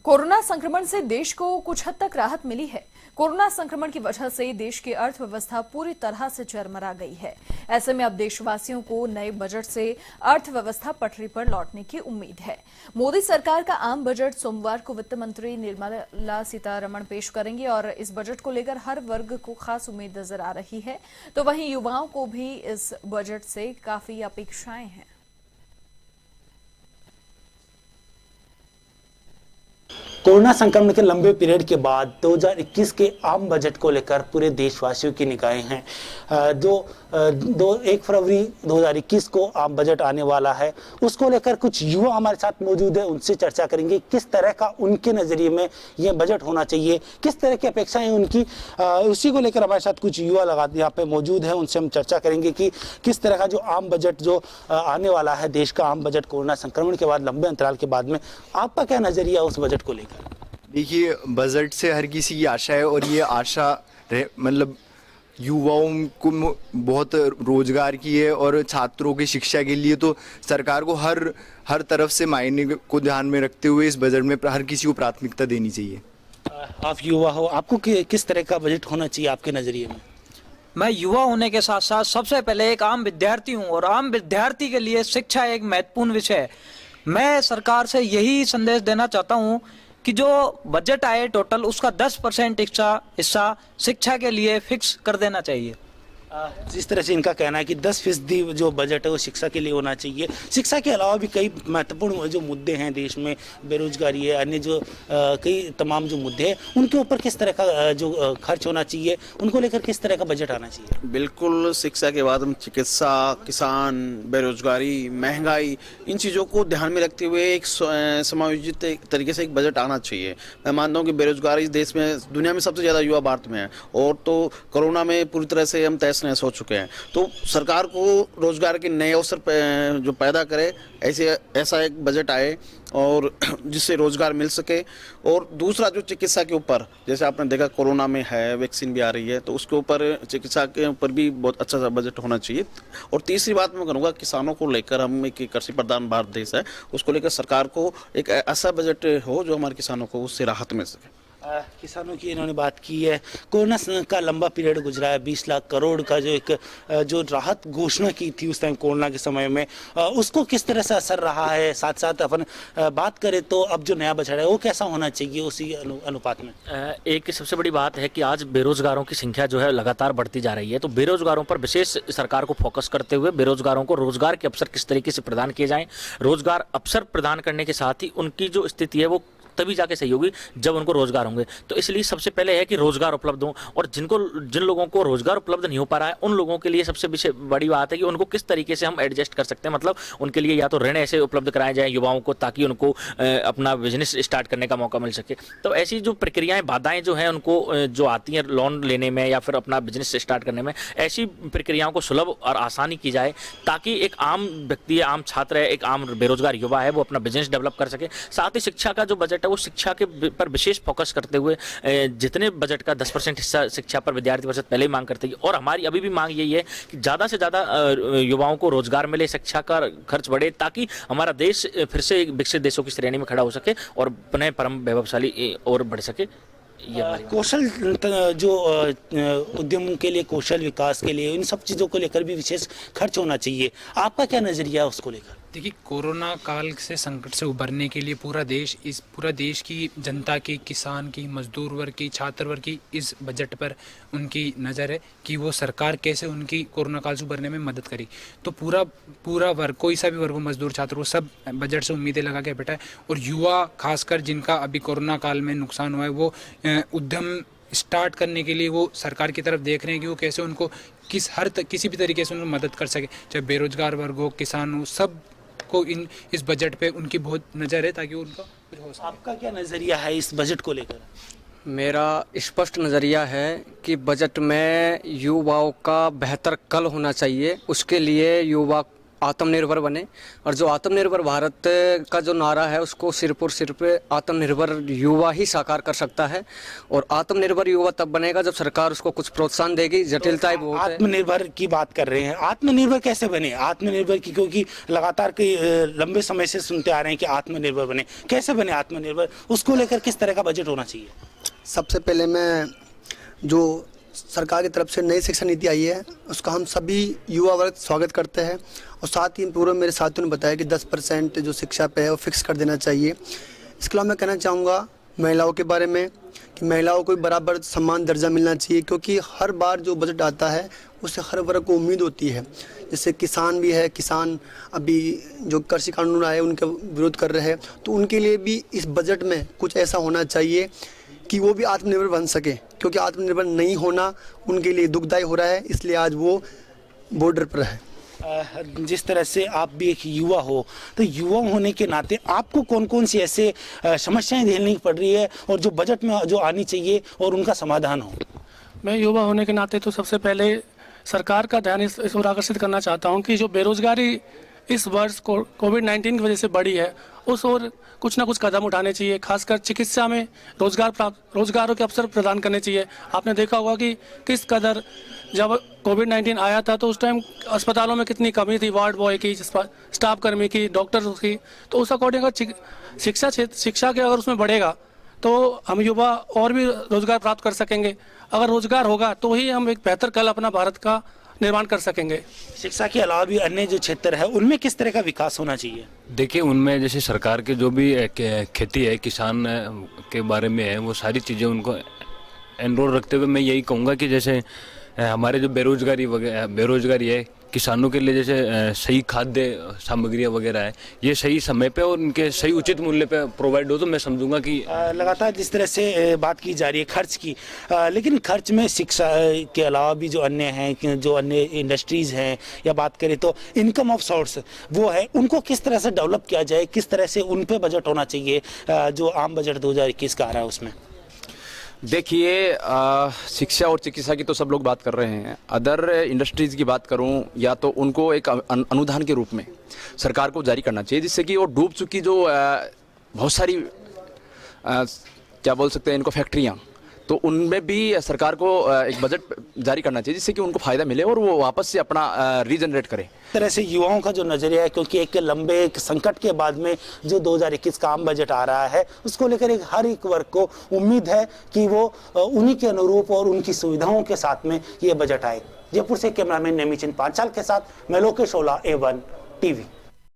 Corona संक्रमण से देश को कुछ हद तक राहत मिली है। कोरोना संक्रमण की वजह से देश की अर्थव्यवस्था पूरी तरह से चरमरा गई है। ऐसे में अब देशवासियों को नए बजट से अर्थव्यवस्था पटरी पर लौटने की उम्मीद है। मोदी सरकार का आम बजट सोमवार को वित्त मंत्री निर्मला सीतारमण पेश करेंगे और इस बजट को लेकर हर वर्ग को खास उम्मीद नजर आ रही है। तो वहीं युवाओं को भी इस बजट से काफी अपेक्षाएं हैं। कोरोना संक्रमण के लंबे पीरियड के बाद 2021 के आम बजट को लेकर पूरे देशवासियों की निगाहें हैं। 1 फरवरी 2021 को आम बजट आने वाला है, उसको लेकर कुछ युवा हमारे साथ मौजूद है। उनसे चर्चा करेंगे किस तरह का उनके नज़रिए में यह बजट होना चाहिए, किस तरह की अपेक्षाएं उनकी, उसी को लेकर हमारे साथ कुछ युवा यहाँ पे मौजूद है। उनसे हम चर्चा करेंगे कि किस तरह का जो आम बजट जो आने वाला है, देश का आम बजट कोरोना संक्रमण के बाद लंबे अंतराल के बाद में, आपका क्या नज़रिया उस बजट को लेकर? देखिए, बजट से हर किसी की आशा है और ये आशा मतलब युवाओं को बहुत रोजगार की है और छात्रों की शिक्षा के लिए तो सरकार को हर तरफ से मायने को ध्यान में रखते हुए इस बजट में हर किसी को प्राथमिकता देनी चाहिए। आप युवा हो, आपको किस तरह का बजट होना चाहिए आपके नज़रिए में? मैं युवा होने के साथ साथ सबसे पहले एक आम विद्यार्थी हूं और आम विद्यार्थी के लिए शिक्षा एक महत्वपूर्ण विषय है। मैं सरकार से यही संदेश देना चाहता हूं कि जो बजट आए टोटल उसका 10% हिस्सा शिक्षा के लिए फिक्स कर देना चाहिए। जिस तरह से इनका कहना है कि 10% जो बजट है वो शिक्षा के लिए होना चाहिए। शिक्षा के अलावा भी कई महत्वपूर्ण जो मुद्दे हैं देश में, बेरोजगारी है, अन्य जो कई तमाम जो मुद्दे हैं, उनके ऊपर किस तरह का जो खर्च होना चाहिए, उनको लेकर किस तरह का बजट आना चाहिए? बिल्कुल, शिक्षा के बाद हम चिकित्सा, किसान, बेरोजगारी, महंगाई, इन चीज़ों को ध्यान में रखते हुए एक समायोजित तरीके से एक बजट आना चाहिए। मैं मानता हूँ कि बेरोजगारी देश में, दुनिया में सबसे ज़्यादा युवा भारत में है और तो कोरोना में पूरी तरह से हम तहस नहस हो चुके हैं। तो सरकार को रोजगार के नए अवसर जो पैदा करे, ऐसा एक बजट आए और जिससे रोजगार मिल सके। और दूसरा जो चिकित्सा के ऊपर, जैसे आपने देखा कोरोना में है, वैक्सीन भी आ रही है, तो उसके ऊपर चिकित्सा के ऊपर भी बहुत अच्छा सा बजट होना चाहिए। और तीसरी बात मैं करूँगा, किसानों को लेकर, हम एक कृषि प्रधान भारत देश है, उसको लेकर सरकार को एक ऐसा बजट हो जो हमारे किसानों को उससे राहत मिल सके। किसानों की इन्होंने बात की है। कोरोना का लंबा पीरियड गुजरा है, 20 लाख करोड़ का जो राहत घोषणा की थी उस टाइम कोरोना के समय में, उसको किस तरह से असर रहा है? साथ साथ अपन बात करें तो अब जो नया बजट है वो कैसा होना चाहिए उसी अनुपात में? एक सबसे बड़ी बात है कि आज बेरोजगारों की संख्या जो है लगातार बढ़ती जा रही है। तो बेरोजगारों पर विशेष सरकार को फोकस करते हुए बेरोजगारों को रोजगार के अवसर किस तरीके से प्रदान किए जाएं, रोजगार अवसर प्रदान करने के साथ ही उनकी जो स्थिति है वो तभी जाके सही होगी जब उनको रोजगार होंगे। तो इसलिए सबसे पहले है कि रोजगार उपलब्ध हो, और जिन लोगों को रोजगार उपलब्ध नहीं हो पा रहा है उन लोगों के लिए सबसे बड़ी बात है कि उनको किस तरीके से हम एडजस्ट कर सकते हैं। मतलब उनके लिए या तो ऋण ऐसे उपलब्ध कराए जाए युवाओं को, ताकि उनको अपना बिजनेस स्टार्ट करने का मौका मिल सके। तो ऐसी जो प्रक्रियाएं, बाधाएं जो हैं उनको जो आती हैं लोन लेने में या फिर अपना बिजनेस स्टार्ट करने में, ऐसी प्रक्रियाओं को सुलभ और आसानी की जाए ताकि एक आम व्यक्ति, आम छात्र है, एक आम बेरोजगार युवा है, वो अपना बिजनेस डेवलप कर सके। साथ ही शिक्षा का जो बजट है वो शिक्षा के पर विशेष फोकस करते हुए जितने बजट का 10% हिस्सा शिक्षा पर विद्यार्थी परिषद पहले ही मांग करती है, और हमारी अभी भी मांग यही है कि ज़्यादा से ज़्यादा युवाओं को रोजगार मिले, शिक्षा का खर्च बढ़े, ताकि हमारा देश फिर से एक विकसित देशों की श्रेणी में खड़ा हो सके और पुनः परम वैभवशाली और बढ़ सके। कौशल जो उद्यम के लिए, कौशल विकास के लिए, इन सब चीज़ों को लेकर भी विशेष खर्च होना चाहिए। आपका क्या नज़रिया है उसको लेकर? देखिए, कोरोना काल से संकट से उबरने के लिए पूरा देश की जनता की, किसान की, मजदूर वर्ग की, छात्र वर्ग की इस बजट पर उनकी नज़र है कि वो सरकार कैसे उनकी कोरोना काल से उबरने में मदद करी। तो पूरा वर्ग, कोई सा भी वर्ग हो, मजदूर, छात्र, वो सब बजट से उम्मीदें लगा के बैठा है। और युवा खासकर जिनका अभी कोरोना काल में नुकसान हुआ है, वो उद्यम स्टार्ट करने के लिए वो सरकार की तरफ देख रहे हैं कि वो कैसे उनको किसी भी तरीके से उनको मदद कर सके। चाहे बेरोजगार वर्ग हो, किसान हो, सब को इस बजट पे उनकी बहुत नज़र है ताकि उनका कुछ हो सके। आपका क्या नज़रिया है इस बजट को लेकर? मेरा स्पष्ट नज़रिया है कि बजट में युवाओं का बेहतर कल होना चाहिए। उसके लिए युवा आत्मनिर्भर बने, और जो आत्मनिर्भर भारत का जो नारा है उसको सिर्फ और सिर्फ आत्मनिर्भर युवा ही साकार कर सकता है। और आत्मनिर्भर युवा तब बनेगा जब सरकार उसको कुछ प्रोत्साहन देगी। जटिलताएं बहुत है। आत्मनिर्भर की बात कर रहे हैं, आत्मनिर्भर कैसे बने? आत्मनिर्भर की, क्योंकि लगातार कई लंबे समय से सुनते आ रहे हैं कि आत्मनिर्भर बने, कैसे बने आत्मनिर्भर? उसको लेकर किस तरह का बजट होना चाहिए? सबसे पहले मैं जो सरकार की तरफ से नई शिक्षा नीति आई है उसका हम सभी युवा वर्ग स्वागत करते हैं। और साथ ही पूर्व मेरे साथियों ने बताया कि 10% जो शिक्षा पे है वो फिक्स कर देना चाहिए। इसके अलावा मैं कहना चाहूँगा महिलाओं के बारे में कि महिलाओं को भी बराबर सम्मान दर्जा मिलना चाहिए, क्योंकि हर बार जो बजट आता है उससे हर वर्ग को उम्मीद होती है। जैसे किसान भी है, किसान अभी जो कृषि कानून आए उनका विरोध कर रहे हैं, तो उनके लिए भी इस बजट में कुछ ऐसा होना चाहिए कि वो भी आत्मनिर्भर बन सके, क्योंकि आत्मनिर्भर नहीं होना उनके लिए दुखदायी हो रहा है, इसलिए आज वो बॉर्डर पर है। जिस तरह से आप भी एक युवा हो, तो युवा होने के नाते आपको कौन कौन सी ऐसे समस्याएं झेलनी पड़ रही है और जो बजट में जो आनी चाहिए और उनका समाधान हो? मैं युवा होने के नाते तो सबसे पहले सरकार का ध्यान इस ओर आकर्षित करना चाहता हूं कि जो बेरोजगारी इस वर्ष कोविड-19 की वजह से बढ़ी है, उस ओर कुछ ना कुछ कदम उठाने चाहिए। खासकर चिकित्सा में रोजगारों के अवसर प्रदान करने चाहिए। आपने देखा होगा कि किस कदर जब कोविड-19 आया था तो उस टाइम अस्पतालों में कितनी कमी थी, वार्ड बॉय की, स्टाफ कर्मी की, डॉक्टर्स की। तो उस अकॉर्डिंग शिक्षा के अगर उसमें बढ़ेगा तो हम युवा और भी रोजगार प्राप्त कर सकेंगे। अगर रोजगार होगा तो ही हम एक बेहतर कल अपना भारत का निर्माण कर सकेंगे। शिक्षा के अलावा भी अन्य जो क्षेत्र है उनमें किस तरह का विकास होना चाहिए? देखिए, उनमें जैसे सरकार के जो भी खेती है, किसान के बारे में है, वो सारी चीज़ें उनको एनरोल रखते हुए मैं यही कहूँगा कि जैसे हमारे जो बेरोजगारी है, किसानों के लिए जैसे सही खाद्य सामग्रियाँ वगैरह है, ये सही समय पे और उनके सही उचित मूल्य पे प्रोवाइड हो तो मैं समझूंगा कि लगातार जिस तरह से बात की जा रही है खर्च की, लेकिन खर्च में शिक्षा के अलावा भी जो अन्य हैं, जो अन्य इंडस्ट्रीज़ हैं, या बात करें तो इनकम ऑफ सोर्स वो है, उनको किस तरह से डेवलप किया जाए, किस तरह से उन पे बजट होना चाहिए जो आम बजट 2021 का आ रहा है उसमें? देखिए, शिक्षा और चिकित्सा की तो सब लोग बात कर रहे हैं। अदर इंडस्ट्रीज़ की बात करूं, या तो उनको एक अनुदान के रूप में सरकार को जारी करना चाहिए, जिससे कि वो डूब चुकी जो बहुत सारी क्या बोल सकते हैं इनको फैक्ट्रियां, तो उनमें भी सरकार को एक बजट जारी करना चाहिए, जिससे कि उनको फ़ायदा मिले और वो वापस से अपना रीजनरेट करें। इस तरह से युवाओं का जो नजरिया है, क्योंकि एक लंबे एक संकट के बाद में जो 2021 का आम बजट आ रहा है, उसको लेकर हर एक वर्ग को उम्मीद है कि वो उन्हीं के अनुरूप और उनकी सुविधाओं के साथ में ये बजट आए। जयपुर से कैमरामैन नेमीचंद पांचाल के साथ मैं लोकेश ओला, A1 TV।